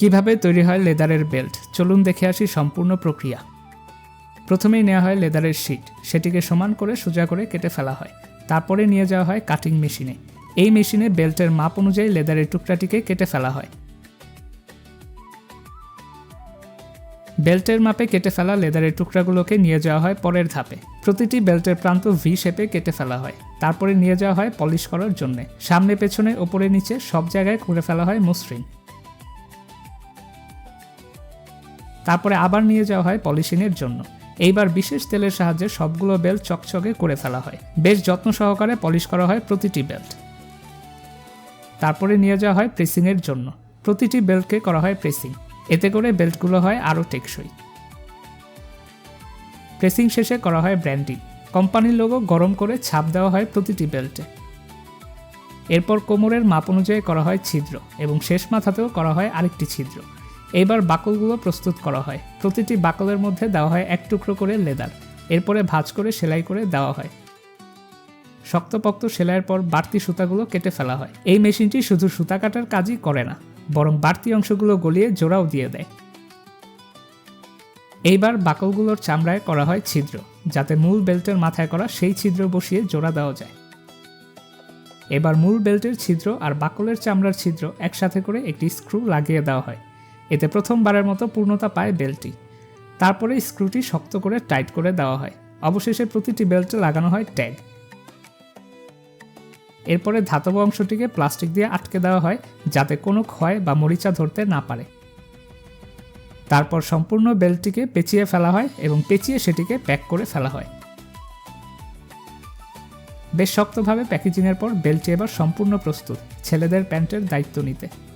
কিভাবে তৈরি হয় লেদারের বেল্ট, চলুন দেখে আসি সম্পূর্ণ প্রক্রিয়া। প্রথমেই নেওয়া হয় লেদারের শিট, সেটিকে সমান করে সোজা করে কেটে ফেলা হয়। তারপরে নিয়ে যাওয়া হয় কাটিং মেশিনে। এই মেশিনে বেল্টের মাপ অনুযায়ী লেদারের টুকরাটিকে কেটে ফেলা হয়। বেল্টের মাপে কেটে ফেলা লেদারের টুকরাগুলোকে নিয়ে যাওয়া হয় পরের ধাপে। প্রতিটি বেল্টের প্রান্ত ভি শেপে কেটে ফেলা হয়। তারপরে নিয়ে যাওয়া হয় পলিশ করার জন্য। সামনে পেছনে ওপরে নিচে সব জায়গায় করে ফেলা হয় মসৃণ। তারপরে আবার নিয়ে যাওয়া হয় পলিশিংয়ের জন্য। এইবার বিশেষ তেলের সাহায্যে সবগুলো বেল্ট চকচকে করে ফেলা হয়। বেশ যত্ন সহকারে পলিশ করা হয় প্রতিটি বেল্ট। তারপরে নিয়ে যাওয়া হয় প্রেসিংয়ের জন্য। প্রতিটি বেল্টকে করা হয় প্রেসিং। এতে করে বেল্টগুলো হয় আরও টেকসই। প্রেসিং শেষে করা হয় ব্র্যান্ডিং। কোম্পানির লোগো গরম করে ছাপ দেওয়া হয় প্রতিটি বেল্টে। এরপর কোমরের মাপ অনুযায়ী করা হয় ছিদ্র এবং শেষ মাথাতেও করা হয় আরেকটি ছিদ্র। এইবার বাকলগুলো প্রস্তুত করা হয়। প্রতিটি বাকলের মধ্যে দেওয়া হয় এক টুকরো করে লেদার। এরপরে ভাঁজ করে সেলাই করে দেওয়া হয়। শক্তপোক্ত সেলাইয়ের পর বাড়তি সুতাগুলো কেটে ফেলা হয়। এই মেশিনটি শুধু সুতা কাটার কাজই করে না, বরং বাড়তি অংশগুলো গলিয়ে জোড়াও দিয়ে দেয়। এইবার বাকলগুলোর চামড়ায় করা হয় ছিদ্র, যাতে মূল বেল্টের মাথায় করা সেই ছিদ্র বসিয়ে জোড়া দেওয়া যায়। এবার মূল বেল্টের ছিদ্র আর বাকলের চামড়ার ছিদ্র একসাথে করে একটি স্ক্রু লাগিয়ে দেওয়া হয়। এতে প্রথমবারের মতো পূর্ণতা পায় বেল্টটি। তারপরে স্ক্রুটি শক্ত করে টাইট করে দেওয়া হয়। অবশেষে প্রতিটি বেল্টে লাগানো হয় ট্যাগ। এরপরে ধাতব অংশটিকে প্লাস্টিক দিয়ে আটকে দেওয়া হয়, যাতে কোনো ক্ষয় বা মরিচা ধরতে না পারে। তারপর সম্পূর্ণ বেল্টটিকে পেঁচিয়ে ফেলা হয় এবং পেঁচিয়ে সেটিকে প্যাক করে ফেলা হয়। বেশ শক্তভাবে প্যাকেজিংয়ের পর বেল্টটি এবার সম্পূর্ণ প্রস্তুত ছেলেদের প্যান্টের দায়িত্ব নিতে।